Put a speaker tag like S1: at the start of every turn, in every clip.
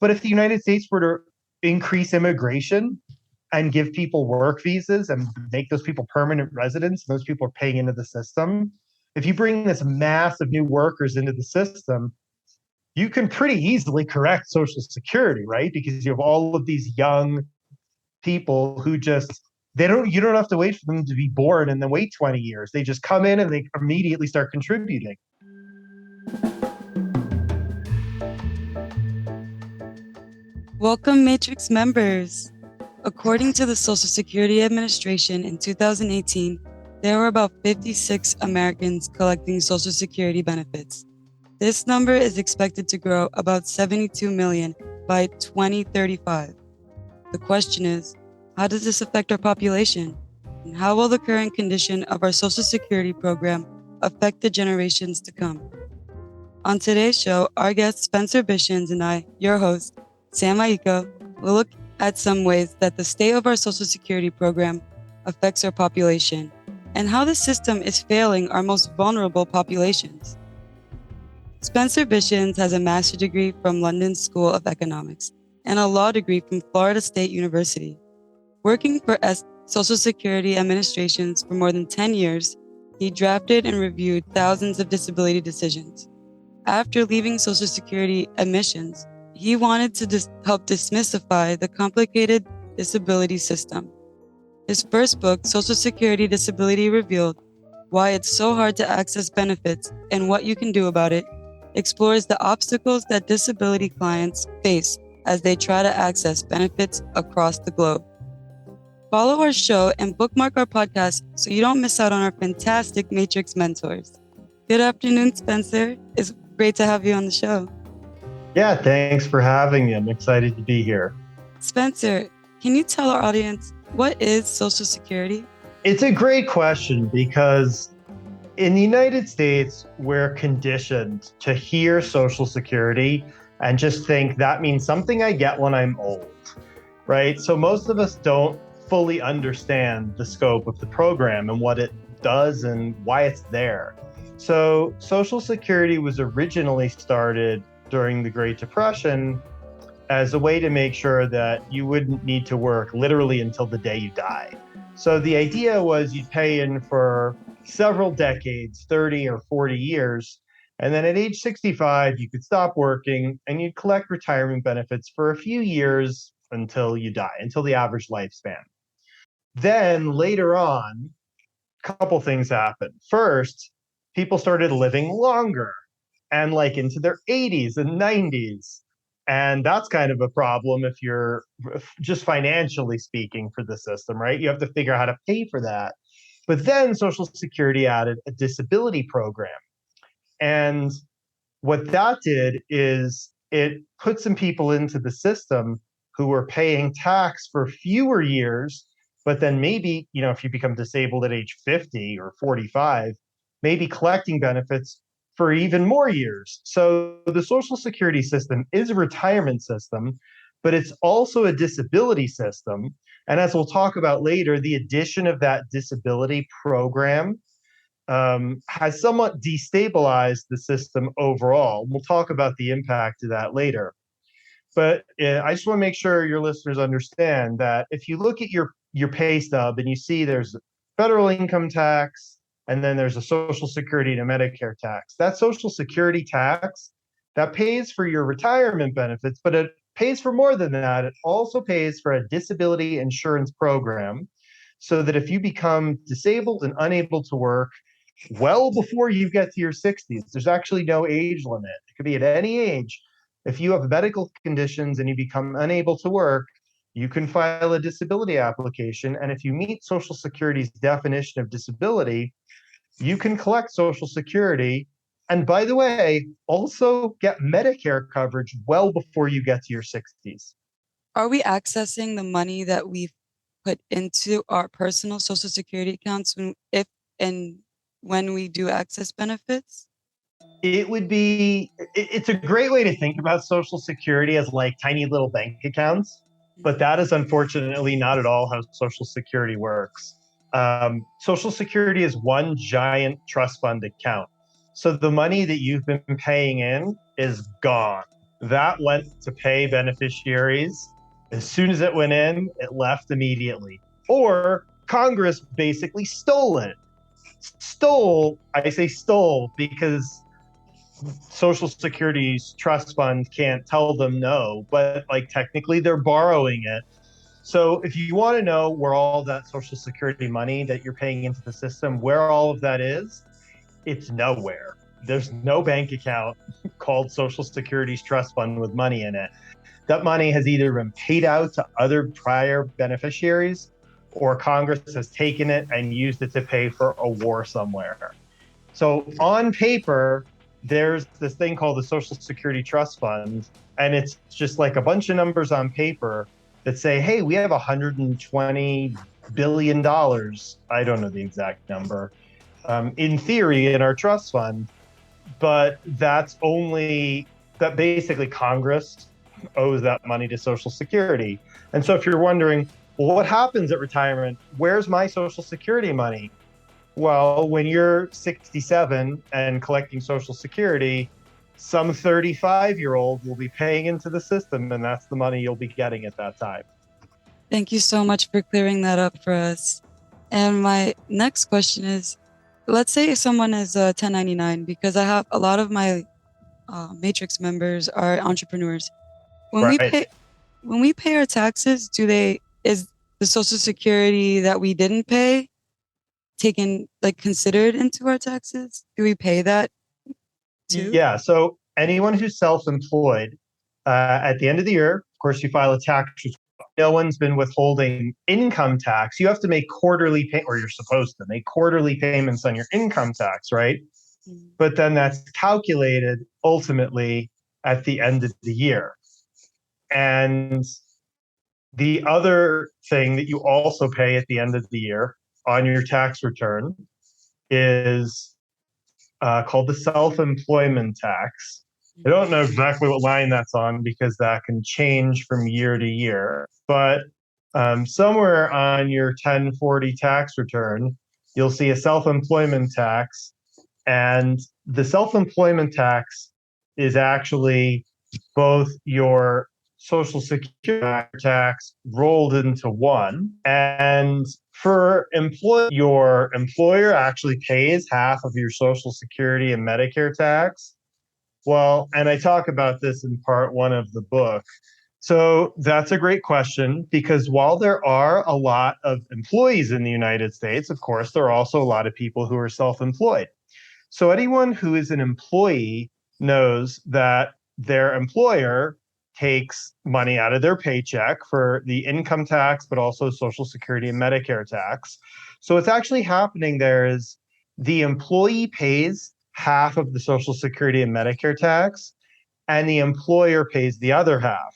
S1: But if the United States were to increase immigration and give people work visas and make those people permanent residents, those people are paying into the system. If you bring this mass of new workers into the system, you can pretty easily correct Social Security, right? Because you have all of these young people who just they don't you don't have to wait for them to be born and then wait 20 years. They just come in and they immediately start contributing.
S2: Welcome, Matrix members. According to the Social Security Administration in 2018, there were about 56 Americans collecting Social Security benefits. This number is expected to grow about 72 million by 2035. The question is, how does this affect our population? And how will the current condition of our Social Security program affect the generations to come? On today's show, our guest Spencer Bishins and I, your host, Sam Aiko, will look at some ways that the state of our Social Security program affects our population and how the system is failing our most vulnerable populations. Spencer Bishins has a master's degree from London School of Economics and a law degree from Florida State University. Working for Social Security administrations for more than 10 years, he drafted and reviewed thousands of disability decisions. After leaving Social Security admissions, he wanted to help demystify the complicated disability system. His first book, Social Security Disability Revealed, Why It's So Hard to Access Benefits and What You Can Do About It, explores the obstacles that disability clients face as they try to access benefits across the globe. Follow our show and bookmark our podcast so you don't miss out on our fantastic Matrix mentors. Good afternoon, Spencer. It's great to have you on the show.
S1: Yeah, thanks for having me. I'm excited to be here.
S2: Spencer, can you tell our audience what is Social Security?
S1: It's a great question because in the United States, we're conditioned to hear Social Security and just think that means something I get when I'm old, right? So most of us don't fully understand the scope of the program and what it does and why it's there. So Social Security was originally started during the Great Depression as a way to make sure that you wouldn't need to work literally until the day you die. So the idea was you'd pay in for several decades, 30 or 40 years, and then at age 65, you could stop working and you'd collect retirement benefits for a few years until you die, until the average lifespan. Then later on, a couple things happened. First, people started living longer and like into their 80s and 90s. And that's kind of a problem if you're just financially speaking for the system, right? You have to figure out how to pay for that. But then Social Security added a disability program. And what that did is it put some people into the system who were paying tax for fewer years, but then maybe, if you become disabled at age 50 or 45, maybe collecting benefits for even more years. So the Social Security system is a retirement system, but it's also a disability system. And as we'll talk about later, the addition of that disability program has somewhat destabilized the system overall. We'll talk about the impact of that later. But I just want to make sure your listeners understand that if you look at your pay stub and you see there's federal income tax, and then there's a Social Security and a Medicare tax. That Social Security tax, that pays for your retirement benefits, but it pays for more than that. It also pays for a disability insurance program so that if you become disabled and unable to work well before you get to your 60s, there's actually no age limit. It could be at any age. If you have medical conditions and you become unable to work, you can file a disability application. And if you meet Social Security's definition of disability, you can collect Social Security. And by the way, also get Medicare coverage well before you get to your 60s.
S2: Are we accessing the money that we've put into our personal Social Security accounts when we do access benefits?
S1: It's a great way to think about Social Security as like tiny little bank accounts, but that is unfortunately not at all how Social Security works. Social Security is one giant trust fund account. So the money that you've been paying in is gone. That went to pay beneficiaries. As soon as it went in, it left immediately. Or Congress basically stole it. I say stole because Social Security's trust fund can't tell them no, but like technically they're borrowing it. So if you want to know where all that Social Security money that you're paying into the system, where all of that is, it's nowhere. There's no bank account called Social Security's trust fund with money in it. That money has either been paid out to other prior beneficiaries or Congress has taken it and used it to pay for a war somewhere. So on paper, there's this thing called the Social Security Trust Fund, and it's just like a bunch of numbers on paper that say, hey, we have $120 billion. I don't know the exact number, in theory, in our trust fund, but that basically Congress owes that money to Social Security. And so if you're wondering, well, what happens at retirement? Where's my Social Security money? Well, when you're 67 and collecting Social Security, some 35-year-old will be paying into the system, and that's the money you'll be getting at that time.
S2: Thank you so much for clearing that up for us. And my next question is, let's say someone is a 1099, because I have a lot of my Matrix members are entrepreneurs. When we
S1: Right.
S2: pay our taxes, is the Social Security that we didn't pay taken, like, considered into our taxes? Do we pay that too?
S1: Yeah. So anyone who's self-employed, at the end of the year, of course, you file a tax return. No one's been withholding income tax. You have to make or you're supposed to make quarterly payments on your income tax, right?
S2: Mm.
S1: But then that's calculated ultimately at the end of the year. And the other thing that you also pay at the end of the year on your tax return is called the self-employment tax. I don't know exactly what line that's on because that can change from year to year, but somewhere on your 1040 tax return, you'll see a self-employment tax, and the self-employment tax is actually both your Social Security tax rolled into one. And for your employer actually pays half of your Social Security and Medicare tax. Well, and I talk about this in part one of the book. So that's a great question because while there are a lot of employees in the United States, of course, there are also a lot of people who are self employed. So anyone who is an employee knows that their employer takes money out of their paycheck for the income tax, but also Social Security and Medicare tax. So what's actually happening there is the employee pays half of the Social Security and Medicare tax, and the employer pays the other half.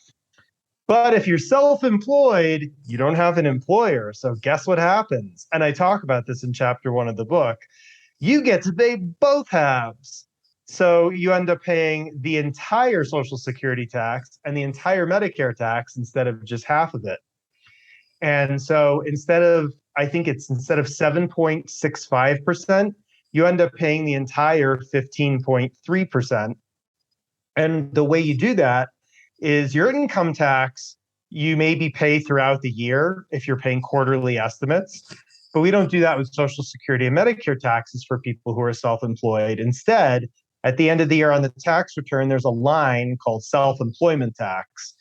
S1: But if you're self employed, you don't have an employer. So guess what happens? And I talk about this in chapter one of the book. You get to pay both halves. So you end up paying the entire Social Security tax and the entire Medicare tax instead of just half of it. And so instead of 7.65%, you end up paying the entire 15.3%. And the way you do that is your income tax, you maybe pay throughout the year if you're paying quarterly estimates. But we don't do that with Social Security and Medicare taxes for people who are self employed. Instead, at the end of the year on the tax return, there's a line called self employment tax.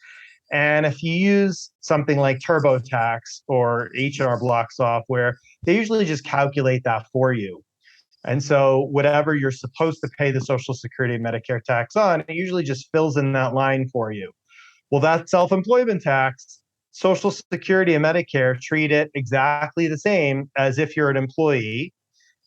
S1: And if you use something like TurboTax or H&R Block software, they usually just calculate that for you. And so whatever you're supposed to pay the Social Security and Medicare tax on, it usually just fills in that line for you. Well, that self-employment tax, Social Security and Medicare treat it exactly the same as if you're an employee.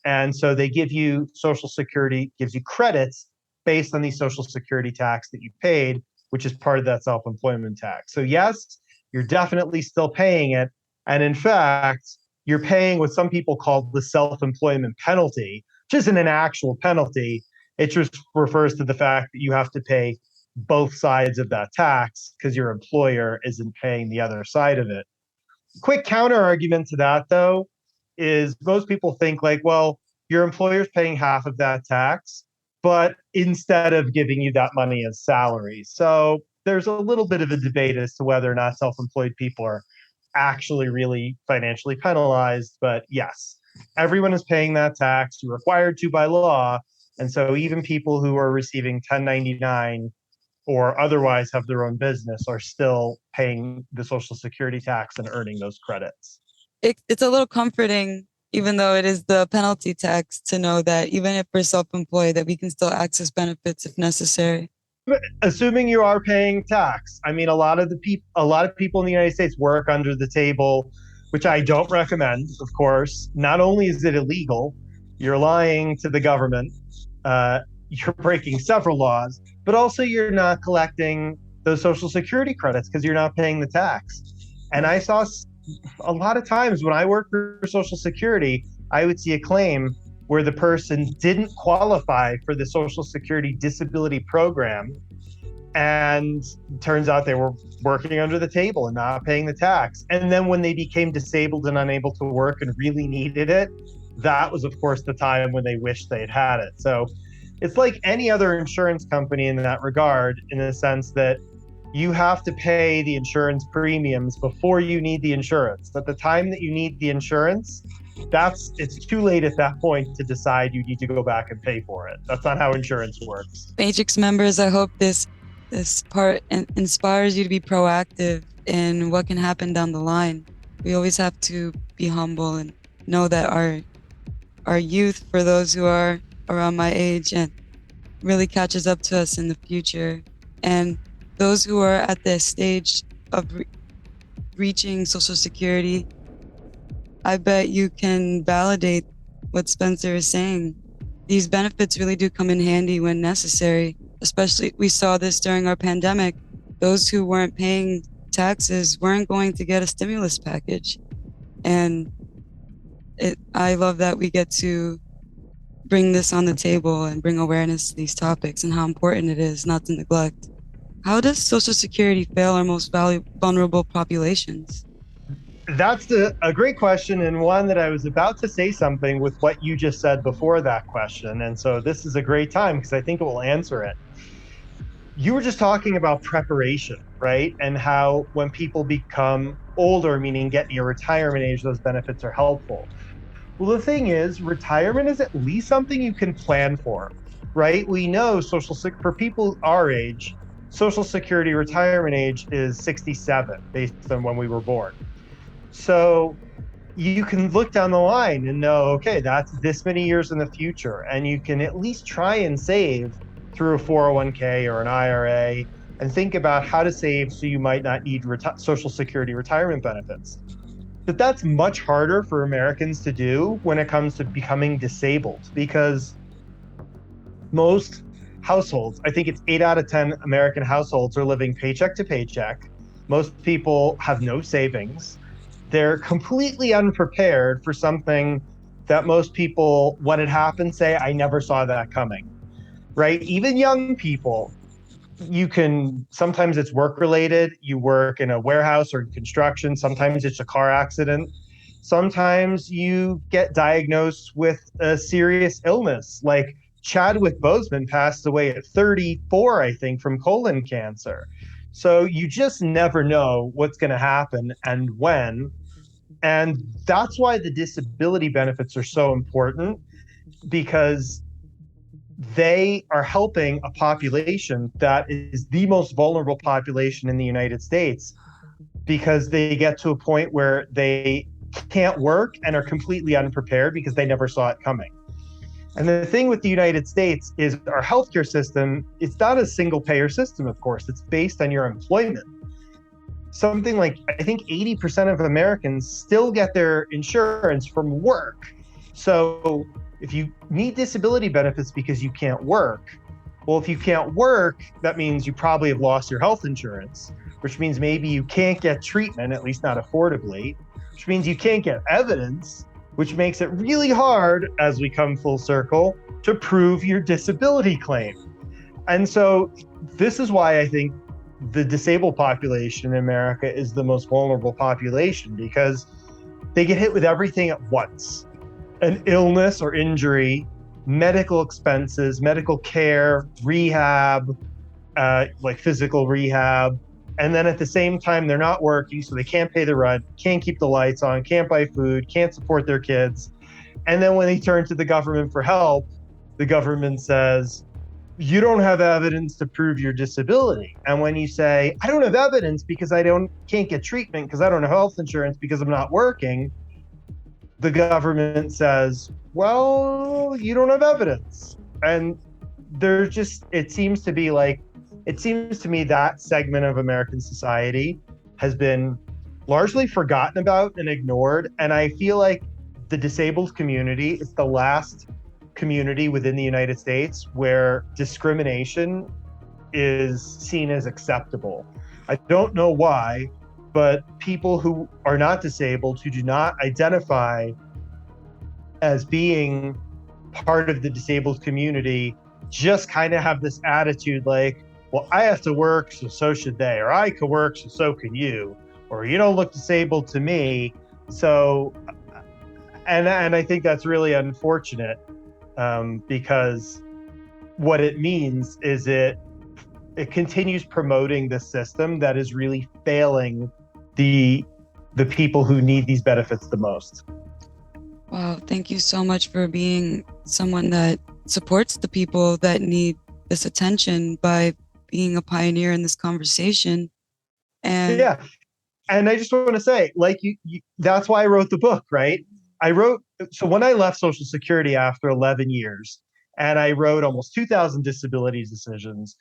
S1: And so they give you Social Security, gives you credits based on the Social Security tax that you paid, which is part of that self-employment tax. So yes, you're definitely still paying it. And in fact, you're paying what some people call the self-employment penalty, which isn't an actual penalty. It just refers to the fact that you have to pay both sides of that tax because your employer isn't paying the other side of it. Quick counter argument to that, though, is most people think like, well, your employer's paying half of that tax. but instead of giving you that money as salary. So there's a little bit of a debate as to whether or not self-employed people are actually really financially penalized. But yes, everyone is paying that tax. You're required to by law. And so even people who are receiving 1099 or otherwise have their own business are still paying the Social Security tax and earning those credits.
S2: It's a little comforting, even though it is the penalty tax, to know that even if we're self-employed, that we can still access benefits if necessary.
S1: Assuming you are paying tax, I mean, a lot of people in the United States work under the table, which I don't recommend. Of course, not only is it illegal, you're lying to the government, you're breaking several laws, but also you're not collecting those Social Security credits because you're not paying the tax. And I saw a lot of times when I worked for Social Security, I would see a claim where the person didn't qualify for the Social Security disability program. And turns out they were working under the table and not paying the tax. And then when they became disabled and unable to work and really needed it, that was, of course, the time when they wished they had had it. So it's like any other insurance company in that regard, in the sense that you have to pay the insurance premiums before you need the insurance. At the time that you need the insurance, it's too late at that point to decide you need to go back and pay for it. That's not how insurance works.
S2: Matrix members, I hope this part inspires you to be proactive in what can happen down the line. We always have to be humble and know that our youth, for those who are around my age, and really catches up to us in the future. And those who are at this stage of reaching Social Security, I bet you can validate what Spencer is saying. These benefits really do come in handy when necessary. Especially, we saw this during our pandemic. Those who weren't paying taxes weren't going to get a stimulus package. And I love that we get to bring this on the table and bring awareness to these topics and how important it is not to neglect. How does Social Security fail our most vulnerable populations?
S1: That's a great question, and one that I was about to say something with what you just said before that question. And so this is a great time because I think it will answer it. You were just talking about preparation, right? And how when people become older, meaning get near retirement age, those benefits are helpful. Well, the thing is, retirement is at least something you can plan for, right? We know for people our age, Social Security retirement age is 67 based on when we were born. So you can look down the line and know, okay, that's this many years in the future. And you can at least try and save through a 401k or an IRA and think about how to save so you might not need Social Security retirement benefits. But that's much harder for Americans to do when it comes to becoming disabled, because most households, I think it's 8 out of 10 American households, are living paycheck to paycheck. Most people have no savings. They're completely unprepared for something that most people, when it happens, say, I never saw that coming, right? Even young people, sometimes it's work related. You work in a warehouse or in construction. Sometimes it's a car accident. Sometimes you get diagnosed with a serious illness. Like Chadwick Boseman passed away at 34, I think, from colon cancer. So you just never know what's going to happen and when. And that's why the disability benefits are so important, because they are helping a population that is the most vulnerable population in the United States, because they get to a point where they can't work and are completely unprepared because they never saw it coming. And the thing with the United States is our healthcare system, it's not a single payer system, of course. It's based on your employment. Something like, I think 80% of Americans still get their insurance from work. So if you need disability benefits because you can't work, well, if you can't work, that means you probably have lost your health insurance, which means maybe you can't get treatment, at least not affordably, which means you can't get evidence, which makes it really hard, as we come full circle, to prove your disability claim. And so this is why I think the disabled population in America is the most vulnerable population, because they get hit with everything at once. An illness or injury, medical expenses, medical care, rehab, like physical rehab. And then at the same time, they're not working, so they can't pay the rent, can't keep the lights on, can't buy food, can't support their kids. And then when they turn to the government for help, the government says, you don't have evidence to prove your disability. And when you say, I don't have evidence because can't get treatment because I don't have health insurance because I'm not working, the government says, well, you don't have evidence. And there's just, it seems to me that segment of American society has been largely forgotten about and ignored. And I feel like the disabled community is the last community within the United States where discrimination is seen as acceptable. I don't know why, but people who are not disabled, who do not identify as being part of the disabled community, just kind of have this attitude like, well, I have to work, so should they, or I can work, so can you, or you don't look disabled to me. So, and I think that's really unfortunate, because what it means is it continues promoting this system that is really failing the people who need these benefits the most.
S2: Wow, thank you so much for being someone that supports the people that need this attention by being a pioneer in this conversation. And
S1: Yeah. And I just want to say, like, that's why I wrote the book, right? So when I left Social Security after 11 years, and I wrote almost 2,000 disability decisions.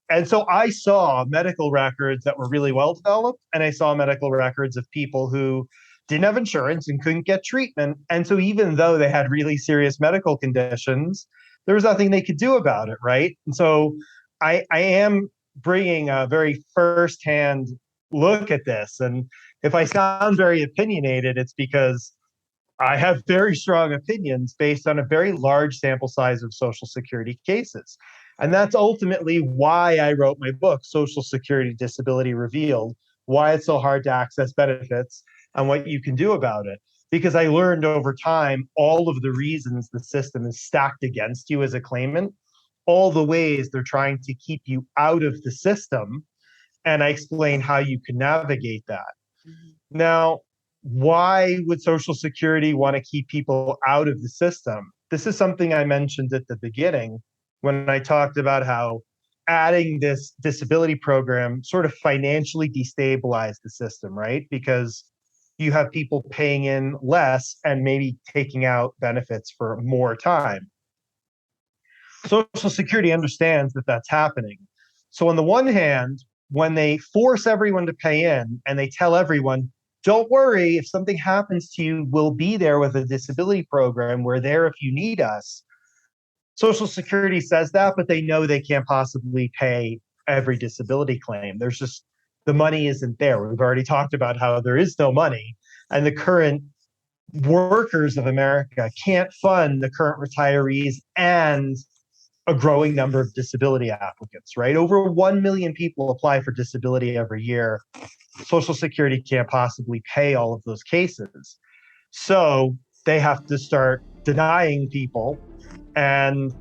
S1: And so I saw medical records that were really well developed, and I saw medical records of people who didn't have insurance and couldn't get treatment. And so even though they had really serious medical conditions, there was nothing they could do about it, right? And so I am bringing a very firsthand look at this. And if I sound very opinionated, it's because I have very strong opinions based on a very large sample size of Social Security cases. And that's ultimately why I wrote my book, Social Security Disability Revealed, why it's so hard to access benefits and what you can do about it. Because I learned over time all of the reasons the system is stacked against you as a claimant, all the ways they're trying to keep you out of the system. And I explain how you can navigate that. Now, why would Social Security want to keep people out of the system? This is something I mentioned at the beginning when I talked about how adding this disability program sort of financially destabilized the system, right? Because you have people paying in less and maybe taking out benefits for more time. Social Security understands that that's happening. So, on the one hand, when they force everyone to pay in and they tell everyone, don't worry, if something happens to you, we'll be there with a disability program. We're there if you need us. Social Security says that, but they know they can't possibly pay every disability claim. There's just the money isn't there. We've already talked about how there is no money, and the current workers of America can't fund the current retirees and a growing number of disability applicants, right? Over 1 million people apply for disability every year. Social Security can't possibly pay all of those cases. So they have to start denying people, and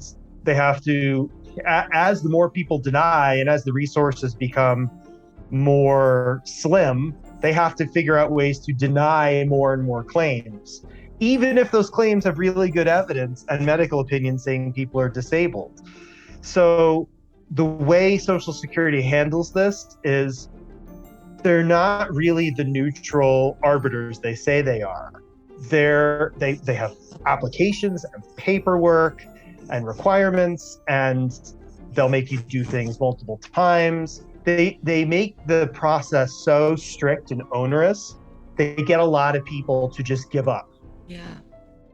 S1: they have to, as the more people deny and as the resources become more slim, they have to figure out ways to deny more and more claims, even if those claims have really good evidence and medical opinions saying people are disabled. So the way Social Security handles this is they're not really the neutral arbiters they say they are. They have applications and paperwork and requirements, and they'll make you do things multiple times. They make the process so strict and onerous, they get a lot of people to just give up.
S2: Yeah.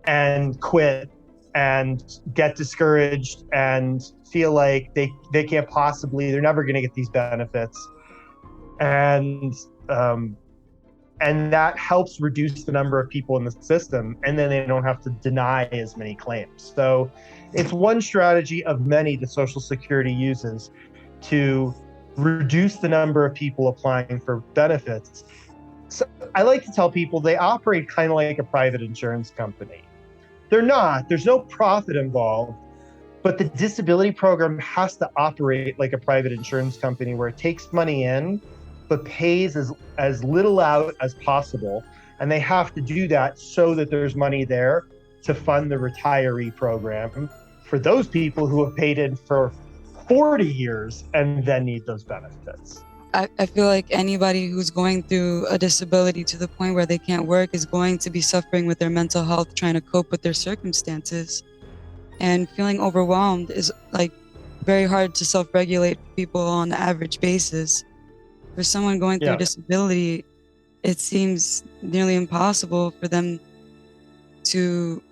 S1: And quit and get discouraged and feel like they can't possibly, they're never going to get these benefits. And that helps reduce the number of people in the system, and then they don't have to deny as many claims. So it's one strategy of many that Social Security uses to reduce the number of people applying for benefits. So I like to tell people they operate kind of like a private insurance company. They're not. There's no profit involved. But the disability program has to operate like a private insurance company where it takes money in, but pays as little out as possible. And they have to do that so that there's money there to fund the retiree program for those people who have paid in for 40 years and then need those benefits.
S2: I feel like anybody who's going through a disability to the point where they can't work is going to be suffering with their mental health, trying to cope with their circumstances. And feeling overwhelmed is like very hard to self-regulate for people on the average basis. For someone going through
S1: Yeah.
S2: disability, it seems nearly impossible for them to,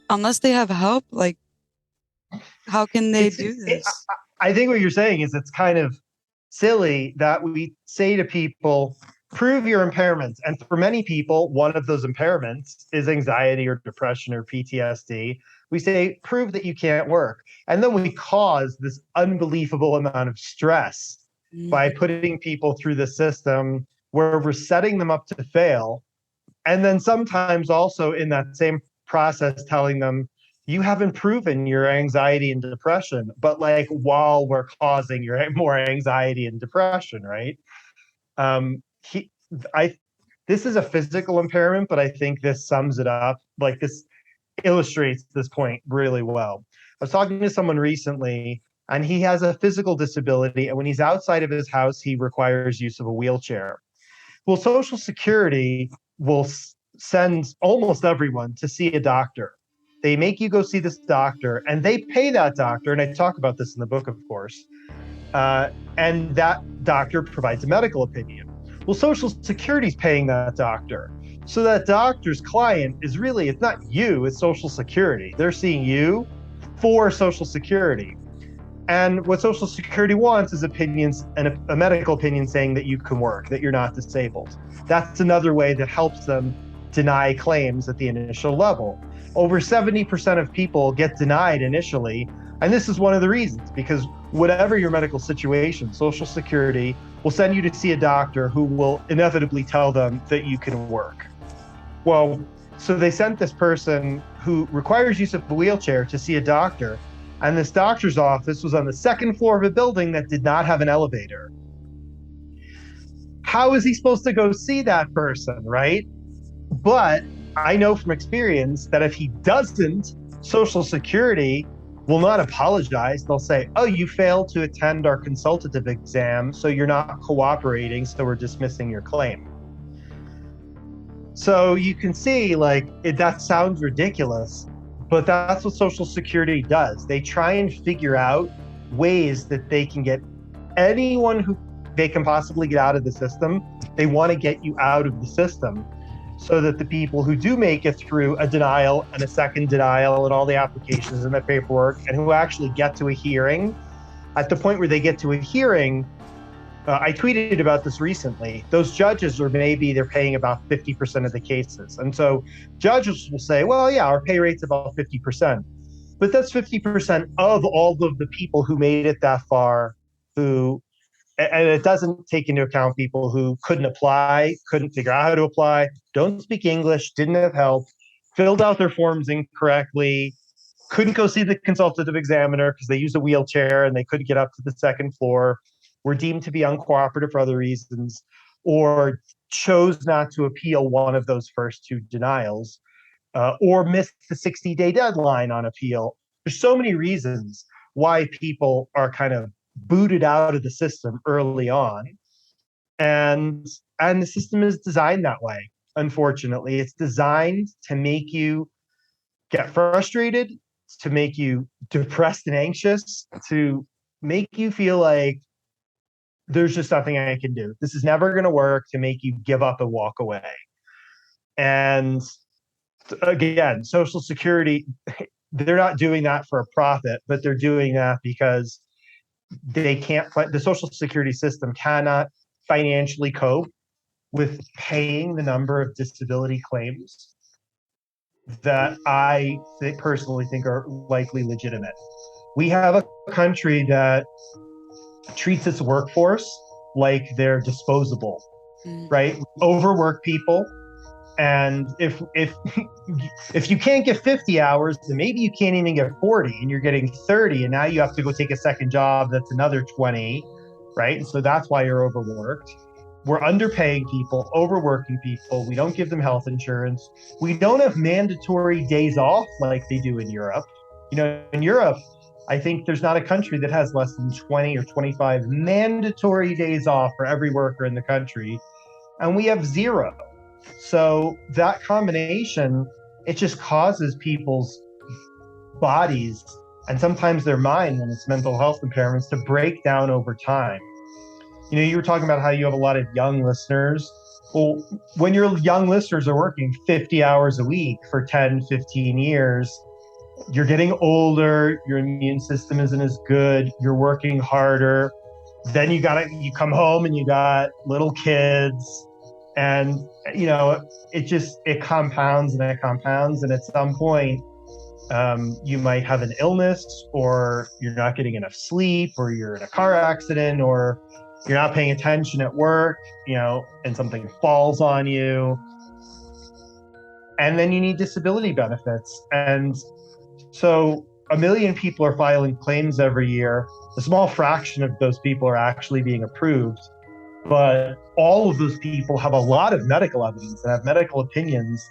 S2: unless they have help, like how can they
S1: It's,
S2: do
S1: it,
S2: this?
S1: I think what you're saying is it's kind of silly that we say to people, prove your impairments. And for many people, one of those impairments is anxiety or depression or PTSD. We say, prove that you can't work. And then we cause this unbelievable amount of stress by
S2: Mhm.
S1: putting people through the system where we're setting them up to fail. And then sometimes also in that same process, telling them, you haven't proven your anxiety and depression, but like while we're causing your more anxiety and depression, right? Um, he, I, this is a physical impairment, but I think this sums it up. Like this illustrates this point really well. I was talking to someone recently, and he has a physical disability, and when he's outside of his house, he requires use of a wheelchair. Well, Social Security will send almost everyone to see a doctor. They make you go see this doctor, and they pay that doctor. And I talk about this in the book, of course. Uh, and that doctor provides a medical opinion. Well, Social Security is paying that doctor. So that doctor's client is really, it's not you, it's Social Security. They're seeing you for Social Security. And what Social Security wants is opinions and a medical opinion saying that you can work, that you're not disabled. That's another way that helps them deny claims at the initial level. Over 70% of people get denied initially. And this is one of the reasons, because whatever your medical situation, Social Security will send you to see a doctor who will inevitably tell them that you can work. Well, so they sent this person who requires use of a wheelchair to see a doctor. And this doctor's office was on the second floor of a building that did not have an elevator. How is he supposed to go see that person, right? But I know from experience that if he doesn't, Social Security will not apologize. They'll say, oh, you failed to attend our consultative exam, so you're not cooperating, so we're dismissing your claim. So you can see, like, that sounds ridiculous, but that's what Social Security does. They try and figure out ways that they can get anyone who they can possibly get out of the system. They want to get you out of the system so that the people who do make it through a denial and a second denial and all the applications and the paperwork and who actually get to a hearing, at the point where they get to a hearing, I tweeted about this recently. Those judges are maybe they're paying about 50% of the cases. And so judges will say, well, yeah, our pay rate's about 50%. But that's 50% of all of the people who made it that far, who, and it doesn't take into account people who couldn't apply, couldn't figure out how to apply, don't speak English, didn't have help, filled out their forms incorrectly, couldn't go see the consultative examiner because they used a wheelchair and they couldn't get up to the second floor, were deemed to be uncooperative for other reasons, or chose not to appeal one of those first two denials, or missed the 60-day deadline on appeal. There's so many reasons why people are kind of booted out of the system early on. And the system is designed that way. Unfortunately, it's designed to make you get frustrated, to make you depressed and anxious, to make you feel like there's just nothing I can do. This is never going to work, to make you give up and walk away. And again, Social Security, they're not doing that for a profit, but they're doing that because they can't, the Social Security system cannot financially cope with paying the number of disability claims that I personally think are likely legitimate. We have a country that treats its workforce like they're disposable,
S2: Mm.
S1: right? Overwork people, And if you can't get 50 hours, then maybe you can't even get 40 and you're getting 30 and now you have to go take a second job that's another 20, right? And so that's why you're overworked. We're underpaying people, overworking people. We don't give them health insurance. We don't have mandatory days off like they do in Europe. In Europe, I think there's not a country that has less than 20 or 25 mandatory days off for every worker in the country. And we have zero. So that combination, it just causes people's bodies and sometimes their mind, when it's mental health impairments, to break down over time. You were talking about how you have a lot of young listeners. Well, when your young listeners are working 50 hours a week for 10, 15 years, you're getting older, your immune system isn't as good, you're working harder. Then you come home and you got little kids, and it compounds and it compounds, and at some point you might have an illness, or you're not getting enough sleep, or you're in a car accident, or you're not paying attention at work, and something falls on you, and then you need disability benefits. And so a million people are filing claims every year. A small fraction of those people are actually being approved, but all of those people have a lot of medical evidence and have medical opinions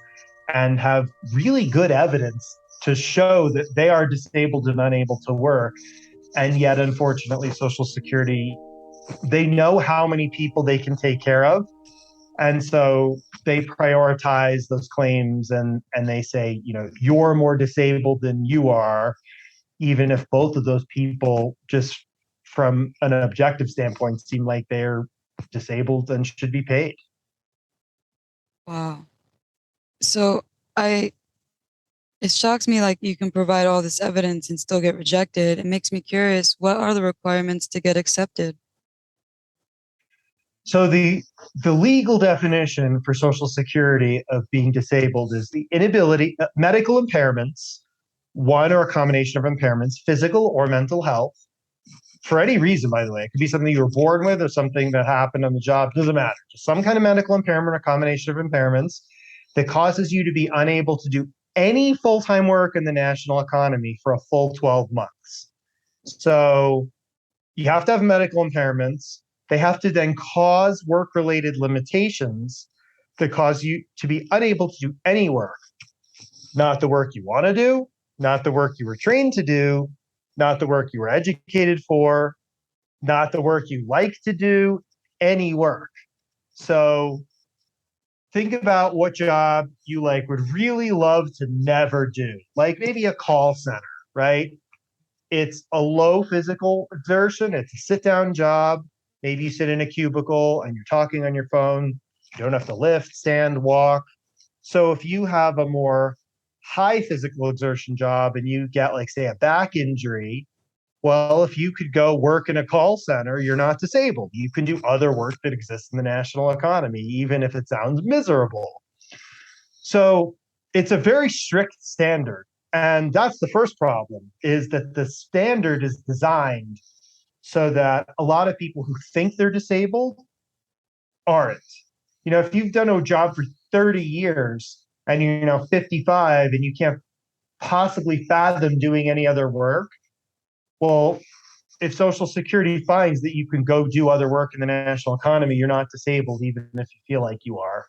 S1: and have really good evidence to show that they are disabled and unable to work. And yet, unfortunately, Social Security, they know how many people they can take care of. And so they prioritize those claims, and they say, you're more disabled than you are, even if both of those people, just from an objective standpoint, seem like they're disabled and should be paid.
S2: Wow. So I it shocks me like you can provide all this evidence and still get rejected. It makes me curious, what are the requirements to get accepted?
S1: So the legal definition for Social Security of being disabled is the inability, medical impairments, one or a combination of impairments, physical or mental health, for any reason, by the way. It could be something you were born with or something that happened on the job. Doesn't matter. Just some kind of medical impairment or combination of impairments that causes you to be unable to do any full-time work in the national economy for a full 12 months. So you have to have medical impairments. They have to then cause work-related limitations that cause you to be unable to do any work. Not the work you want to do, not the work you were trained to do, not the work you were educated for, not the work you like to do, any work. So think about what job you would really love to never do, like maybe a call center, right? It's a low physical exertion. It's a sit down job. Maybe you sit in a cubicle and you're talking on your phone. You don't have to lift, stand, walk. So if you have a more high physical exertion job and you get, like, say, a back injury, well, if you could go work in a call center, you're not disabled. You can do other work that exists in the national economy, even if it sounds miserable. So it's a very strict standard. And that's the first problem, is that the standard is designed so that a lot of people who think they're disabled aren't. If you've done a job for 30 years and you're 55 and you can't possibly fathom doing any other work, well, if Social Security finds that you can go do other work in the national economy, you're not disabled, even if you feel like you are.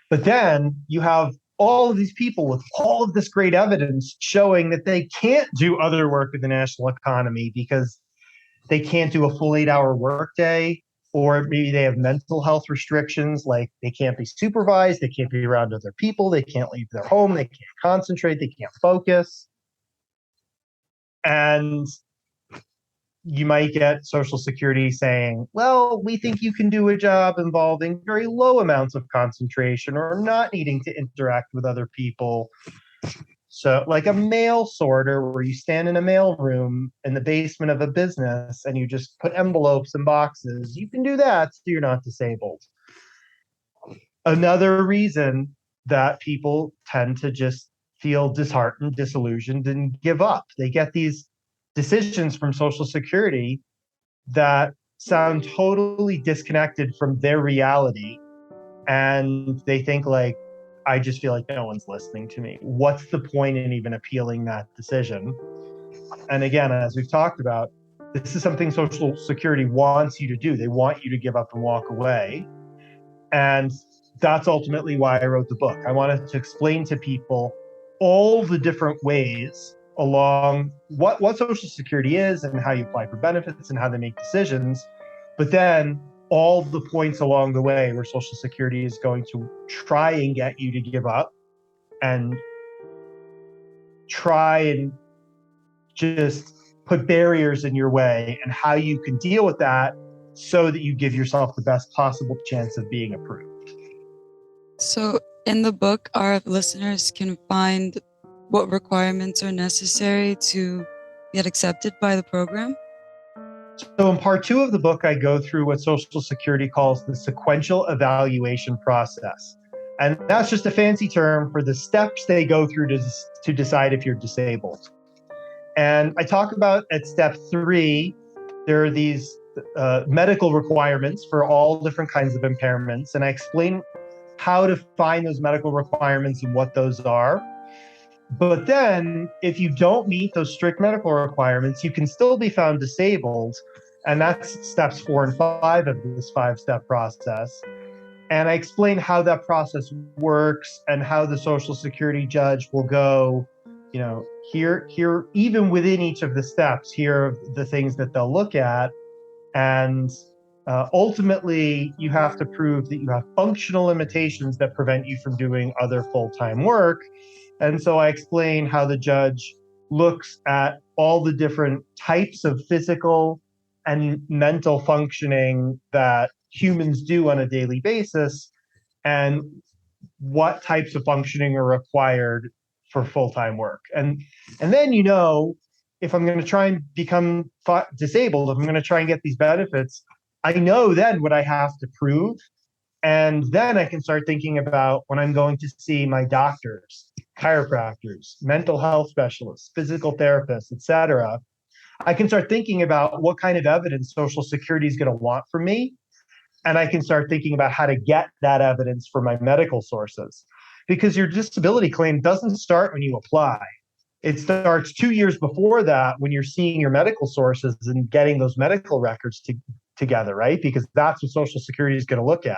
S1: But then you have all of these people with all of this great evidence showing that they can't do other work in the national economy because they can't do a full 8-hour workday, or maybe they have mental health restrictions, like they can't be supervised, they can't be around other people, they can't leave their home, they can't concentrate, they can't focus. And you might get Social Security saying, well, we think you can do a job involving very low amounts of concentration or not needing to interact with other people. So, like a mail sorter where you stand in a mail room in the basement of a business and you just put envelopes in boxes, you can do that so you're not disabled. Another reason that people tend to just feel disheartened, disillusioned, and give up. They get these decisions from Social Security that sound totally disconnected from their reality. and they think like, I just feel like no one's listening to me. What's the point in even appealing that decision? And again, as we've talked about, this is something Social Security wants you to do. They want you to give up and walk away. And that's ultimately why I wrote the book. I wanted to explain to people all the different ways along what Social Security is and how you apply for benefits and how they make decisions. But then all the points along the way where Social Security is going to try and get you to give up and try and just put barriers in your way, and how you can deal with that so that you give yourself the best possible chance of being approved.
S2: So, in the book, our listeners can find what requirements are necessary to get accepted by the program.
S1: So, in part 2 of the book, I go through what Social Security calls the sequential evaluation process. And that's just a fancy term for the steps they go through to decide if you're disabled. And I talk about at step 3, there are these medical requirements for all different kinds of impairments. And I explain how to find those medical requirements and what those are. But then, if you don't meet those strict medical requirements, you can still be found disabled. And that's steps 4 and 5 of this 5-step process. And I explain how that process works and how the Social Security judge will go, here, even within each of the steps, here are the things that they'll look at. And ultimately, you have to prove that you have functional limitations that prevent you from doing other full-time work. And so I explain how the judge looks at all the different types of physical and mental functioning that humans do on a daily basis, and what types of functioning are required for full-time work. And then, if I'm going to try and become disabled, if I'm going to try and get these benefits, I know then what I have to prove. And then I can start thinking about when I'm going to see my doctors, chiropractors, mental health specialists, physical therapists, etc. I can start thinking about what kind of evidence Social Security is going to want from me. And I can start thinking about how to get that evidence from my medical sources. Because your disability claim doesn't start when you apply. It starts 2 years before that when you're seeing your medical sources and getting those medical records together, right? Because that's what Social Security is going to look at.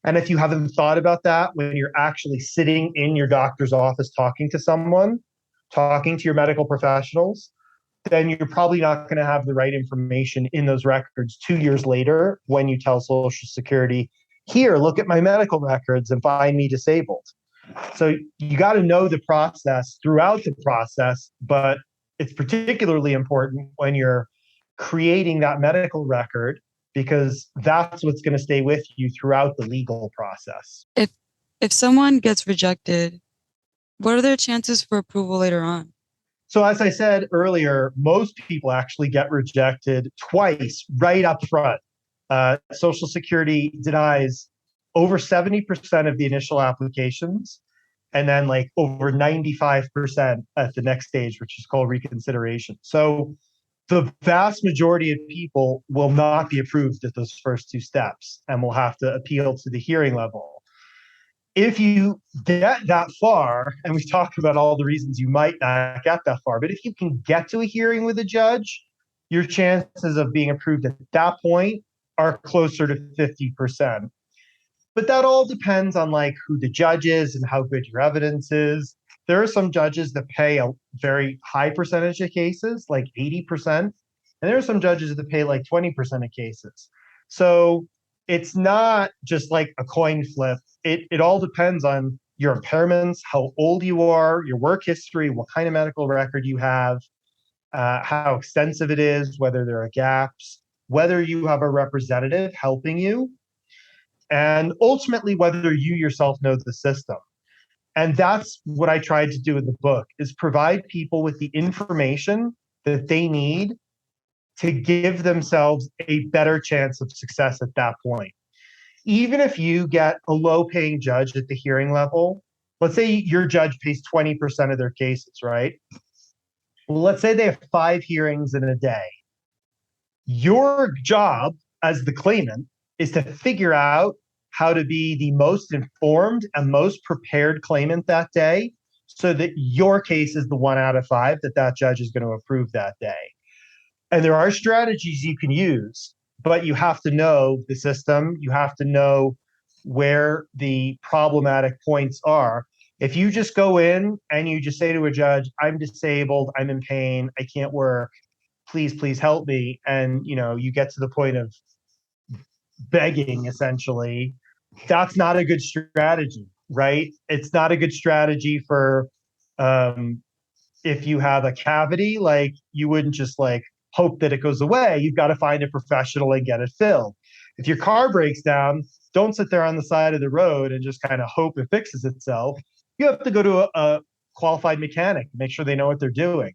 S1: And if you haven't thought about that when you're actually sitting in your doctor's office talking to someone, talking to your medical professionals, then you're probably not going to have the right information in those records 2 years later when you tell Social Security, here, look at my medical records and find me disabled. So you got to know the process throughout the process, but it's particularly important when you're creating that medical record, because that's what's going to stay with you throughout the legal process.
S2: If someone gets rejected, what are their chances for approval later on?
S1: So as I said earlier, most people actually get rejected twice right up front. Social Security denies over 70% of the initial applications, and then like over 95% at the next stage, which is called reconsideration. So the vast majority of people will not be approved at those first 2 steps and will have to appeal to the hearing level. If you get that far, and we've talked about all the reasons you might not get that far, but if you can get to a hearing with a judge, your chances of being approved at that point are closer to 50%. But that all depends on like who the judge is and how good your evidence is. There are some judges that pay a very high percentage of cases, like 80%, and there are some judges that pay like 20% of cases. So it's not just like a coin flip. It all depends on your impairments, how old you are, your work history, what kind of medical record you have, how extensive it is, whether there are gaps, whether you have a representative helping you, and ultimately whether you yourself know the system. And that's what I tried to do in the book, is provide people with the information that they need to give themselves a better chance of success at that point. Even if you get a low paying judge at the hearing level, let's say your judge pays 20% of their cases, right? Well, let's say they have 5 hearings in a day. Your job as the claimant is to figure out how to be the most informed and most prepared claimant that day so that your case is the 1 out of 5 that that judge is going to approve that day. And there are strategies you can use, but you have to know the system. You have to know where the problematic points are. If you just go in and you just say to a judge, I'm disabled, I'm in pain, I can't work, please help me, and you get to the point of begging essentially, that's not a good strategy, right? It's not a good strategy for um, if you have a cavity, like you wouldn't just like hope that it goes away. You've got to find a professional and get it filled. If your car breaks down, don't sit there on the side of the road and just kind of hope it fixes itself. You have to go to a qualified mechanic, make sure they know what they're doing.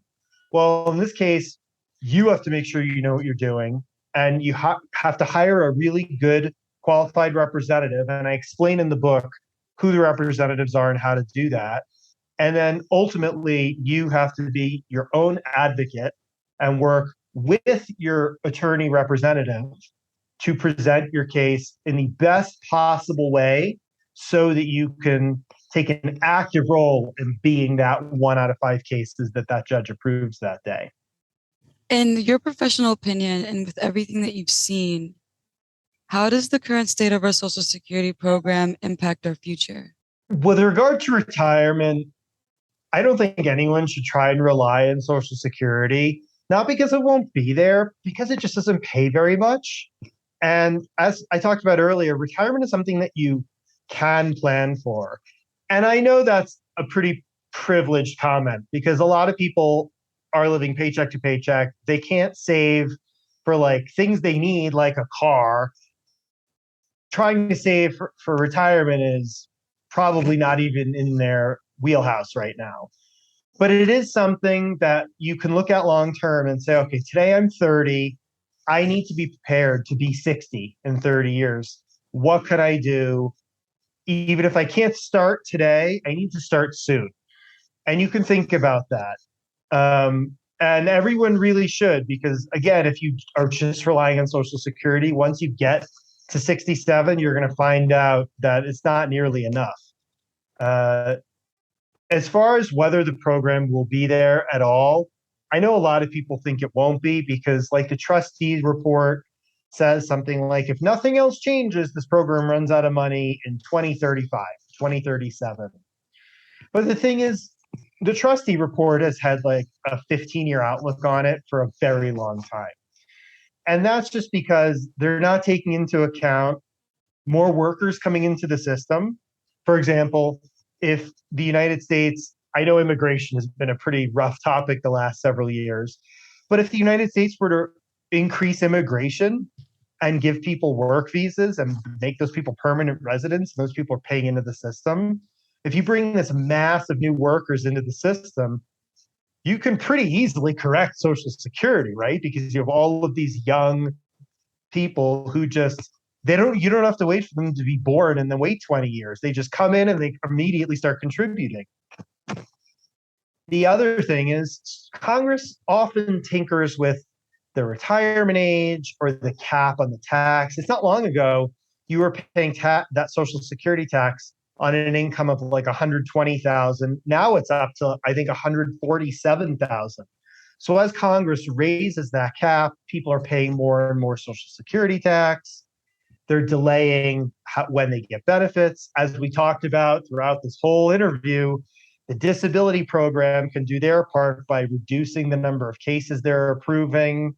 S1: Well, in this case, you have to make sure you know what you're doing, and you have to hire a really good qualified representative. And I explain in the book who the representatives are and how to do that. And then ultimately, you have to be your own advocate and work with your attorney representative to present your case in the best possible way so that you can take an active role in being that 1 out of 5 cases that that judge approves that day.
S2: In your professional opinion, and with everything that you've seen, how does the current state of our Social Security program impact our future?
S1: With regard to retirement, I don't think anyone should try and rely on Social Security, not because it won't be there, because it just doesn't pay very much. And as I talked about earlier, retirement is something that you can plan for. And I know that's a pretty privileged comment because a lot of people are living paycheck to paycheck. They can't save for like things they need, like a car. Trying to save for retirement is probably not even in their wheelhouse right now. But it is something that you can look at long term and say, okay, today I'm 30. I need to be prepared to be 60 in 30 years. What could I do? Even if I can't start today, I need to start soon. And you can think about that. And everyone really should, because again, if you are just relying on Social Security, once you get to 67, you're going to find out that it's not nearly enough. Uh, as far as whether the program will be there at all, I know a lot of people think it won't be because, like, the trustees report says something like, if nothing else changes, this program runs out of money in 2035, 2037. But the thing is, the trustee report has had like a 15-year outlook on it for a very long time. And that's just because they're not taking into account more workers coming into the system. For example, if the United States, I know immigration has been a pretty rough topic the last several years, but if the United States were to increase immigration and give people work visas and make those people permanent residents, those people are paying into the system. If you bring this mass of new workers into the system, you can pretty easily correct Social Security, right? Because you have all of these young people who just you don't have to wait for them to be born and then wait 20 years. They just come in and they immediately start contributing. The other thing is Congress often tinkers with the retirement age or the cap on the tax. It's not long ago you were paying that Social Security tax on an income of like 120,000. Now it's up to I think 147,000. So as Congress raises that cap, people are paying more and more Social Security tax. They're delaying when they get benefits. As we talked about throughout this whole interview, the disability program can do their part by reducing the number of cases they're approving,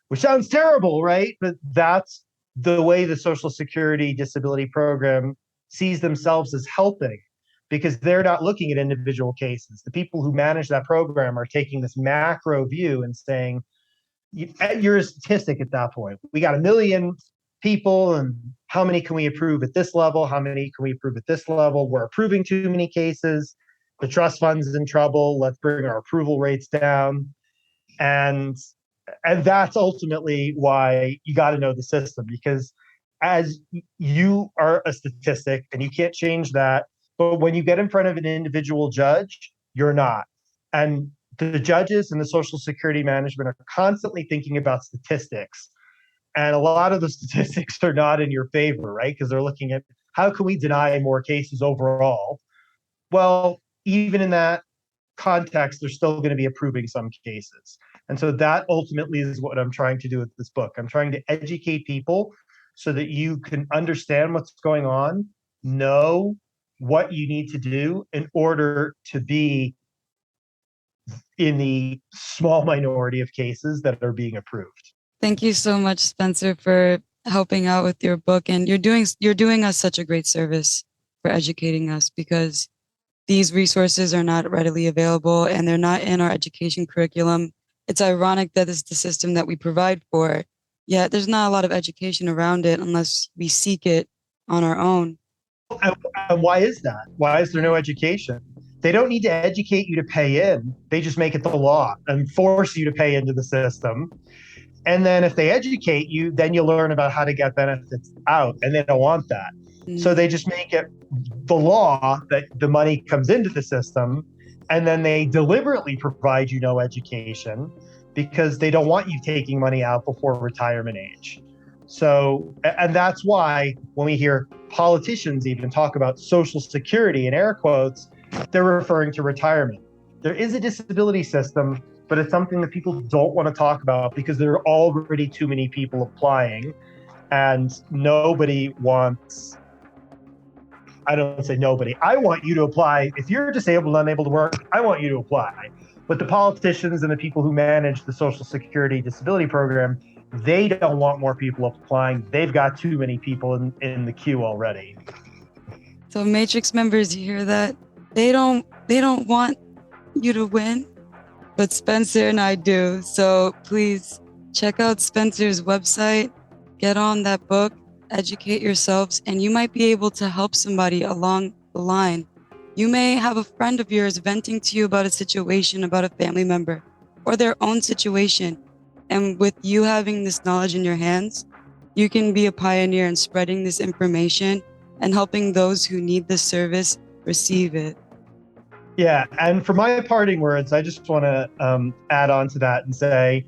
S1: which sounds terrible, right? But that's the way the Social Security disability program sees themselves as helping, because they're not looking at individual cases. The people who manage that program are taking this macro view and saying, you're a statistic at that point. We got 1 million people, and how many can we approve at this level? How many can we approve at this level? We're approving too many cases. The trust fund is in trouble. Let's bring our approval rates down. And that's ultimately why you got to know the system, because as you are a statistic and you can't change that, but when you get in front of an individual judge, you're not. And the judges and the Social Security management are constantly thinking about statistics. And a lot of the statistics are not in your favor, right? Because they're looking at how can we deny more cases overall? Well, even in that context, they're still going to be approving some cases. And so that ultimately is what I'm trying to do with this book. I'm trying to educate people so that you can understand what's going on, know what you need to do in order to be in the small minority of cases that are being approved.
S2: Thank you so much, Spencer, for helping out with your book. And you're doing us such a great service for educating us because these resources are not readily available and they're not in our education curriculum. It's ironic that it's the system that we provide for, yet there's not a lot of education around it unless we seek it on our own.
S1: And why is that? Why is there no education? They don't need to educate you to pay in. They just make it the law and force you to pay into the system. And then if they educate you, then you learn about how to get benefits out. And they don't want that. So
S2: Mm.
S1: they just make it the law that the money comes into the system. And then they deliberately provide you no education because they don't want you taking money out before retirement age. So, and that's why when we hear politicians even talk about Social Security in air quotes, they're referring to retirement. There is a disability system, but it's something that people don't want to talk about because there are already too many people applying and nobody wants, I don't say nobody. I want you to apply. If you're disabled and unable to work, I want you to apply. But the politicians and the people who manage the Social Security disability program, they don't want more people applying. They've got too many people in the queue already.
S2: So Matrix members, you hear that? They don't want you to win, but Spencer and I do. So please check out Spencer's website, get on that book, educate yourselves, and you might be able to help somebody along the line. You may have a friend of yours venting to you about a situation, about a family member, or their own situation. And with you having this knowledge in your hands, you can be a pioneer in spreading this information and helping those who need this service receive it.
S1: Yeah. And for my parting words, I just want to add on to that and say,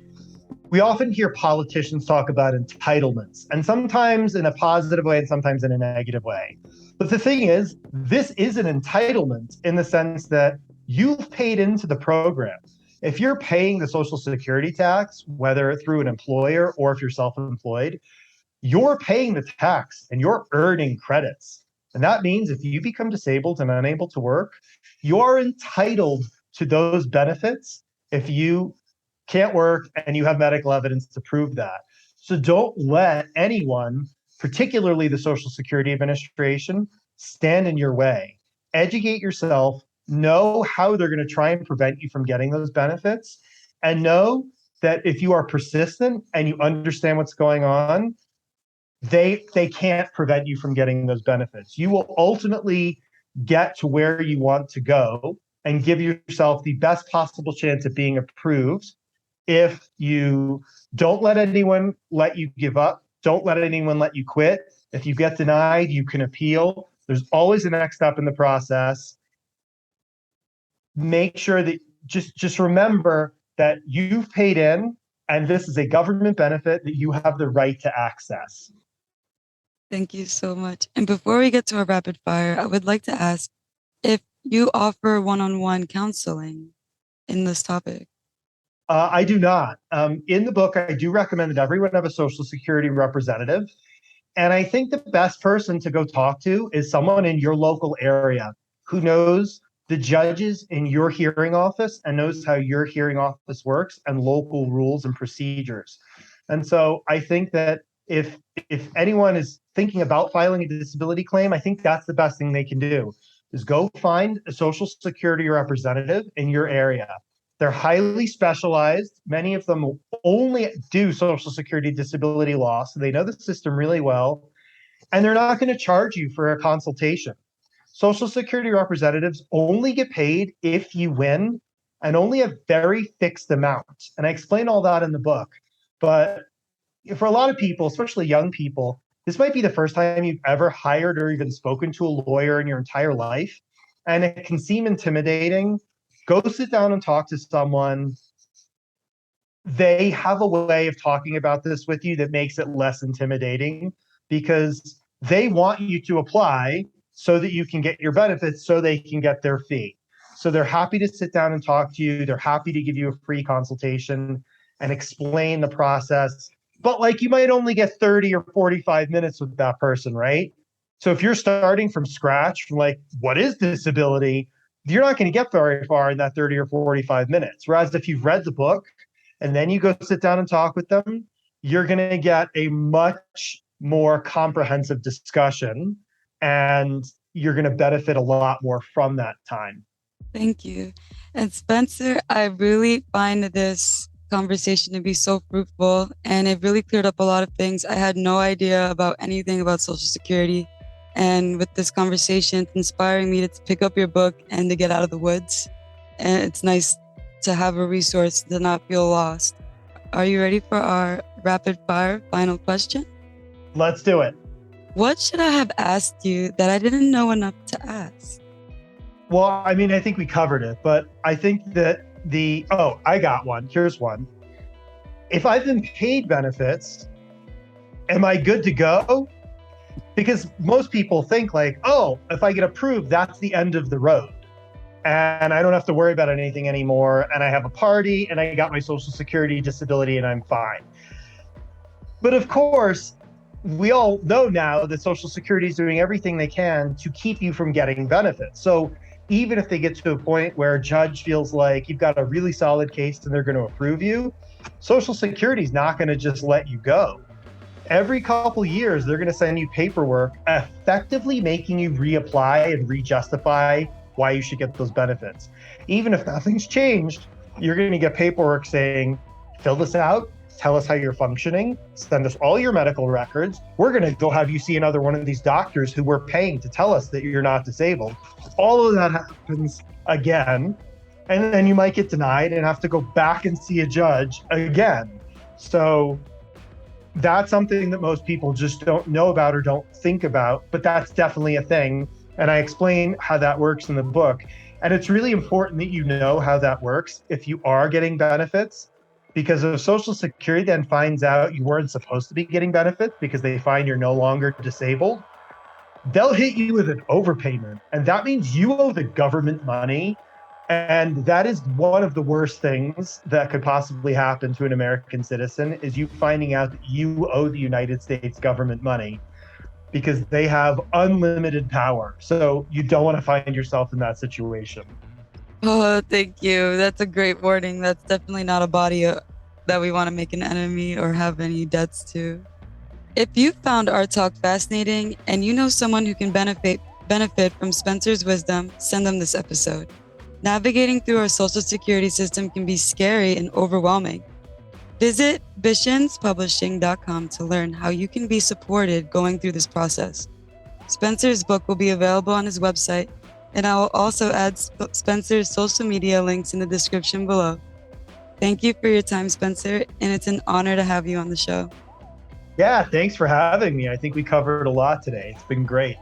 S1: we often hear politicians talk about entitlements, and sometimes in a positive way and sometimes in a negative way. But the thing is, this is an entitlement in the sense that you've paid into the program. If you're paying the Social Security tax, whether through an employer or if you're self employed, you're paying the tax and you're earning credits. And that means if you become disabled and unable to work, you're entitled to those benefits if you can't work and you have medical evidence to prove that. So don't let anyone, particularly the Social Security Administration, stand in your way. Educate yourself, know how they're going to try and prevent you from getting those benefits, and know that if you are persistent and you understand what's going on, they can't prevent you from getting those benefits. You will ultimately get to where you want to go and give yourself the best possible chance of being approved if you don't let anyone let you give up, don't let anyone let you quit. If you get denied, you can appeal. There's always a next step in the process. Make sure that just remember that you've paid in and this is a government benefit that you have the right to access.
S2: Thank you so much. And before we get to our rapid fire, I would like to ask if you offer one-on-one counseling in this topic.
S1: I do not. In the book, I do recommend that everyone have a Social Security representative. And I think the best person to go talk to is someone in your local area who knows the judges in your hearing office and knows how your hearing office works and local rules and procedures. And so I think that if anyone is thinking about filing a disability claim, I think that's the best thing they can do is go find a Social Security representative in your area. They're highly specialized. Many of them only do Social Security disability law, so they know the system really well, and they're not going to charge you for a consultation. Social Security representatives only get paid if you win and only a very fixed amount. And I explain all that in the book. But for a lot of people, especially young people, this might be the first time you've ever hired or even spoken to a lawyer in your entire life. And it can seem intimidating. Go sit down and talk to someone. They have a way of talking about this with you that makes it less intimidating because they want you to apply so that you can get your benefits so they can get their fee. So they're happy to sit down and talk to you. They're happy to give you a free consultation and explain the process. But like you might only get 30 or 45 minutes with that person, right? So if you're starting from scratch, from like, what is disability? You're not going to get very far in that 30 or 45 minutes. Whereas if you've read the book and then you go sit down and talk with them, you're going to get a much more comprehensive discussion and you're going to benefit a lot more from that time.
S2: Thank you. And Spencer, I really find this conversation to be so fruitful, and it really cleared up a lot of things. I had no idea about anything about Social Security. And with this conversation, it's inspiring me to pick up your book and to get out of the woods. And it's nice to have a resource to not feel lost. Are you ready for our rapid fire final question?
S1: Let's do it.
S2: What should I have asked you that I didn't know enough to ask?
S1: Well, I mean, I think we covered it, but I think that I got one. Here's one. If I've been paid benefits, am I good to go? Because most people think like, oh, if I get approved, that's the end of the road. And I don't have to worry about anything anymore. And I have a party and I got my Social Security disability and I'm fine. But of course, we all know now that Social Security is doing everything they can to keep you from getting benefits. So even if they get to a point where a judge feels like you've got a really solid case and they're going to approve you, Social Security is not going to just let you go. Every couple years, they're going to send you paperwork effectively making you reapply and re-justify why you should get those benefits. Even if nothing's changed, you're going to get paperwork saying, fill this out, tell us how you're functioning, send us all your medical records. We're going to go have you see another one of these doctors who we're paying to tell us that you're not disabled. All of that happens again, and then you might get denied and have to go back and see a judge again. So that's something that most people just don't know about or don't think about, but that's definitely a thing. And I explain how that works in the book. And it's really important that you know how that works if you are getting benefits, because if Social Security then finds out you weren't supposed to be getting benefits because they find you're no longer disabled, they'll hit you with an overpayment. And that means you owe the government money. And that is one of the worst things that could possibly happen to an American citizen, is you finding out that you owe the United States government money, because they have unlimited power. So you don't want to find yourself in that situation.
S2: Oh, thank you. That's a great warning. That's definitely not a body that we want to make an enemy or have any debts to. If you found our talk fascinating and you know someone who can benefit from Spencer's wisdom, send them this episode. Navigating through our Social Security system can be scary and overwhelming. Visit bishinspublishing.com to learn how you can be supported going through this process. Spencer's book will be available on his website, and I will also add Spencer's social media links in the description below. Thank you for your time, Spencer, and it's an honor to have you on the show.
S1: Yeah, thanks for having me. I think we covered a lot today. It's been great.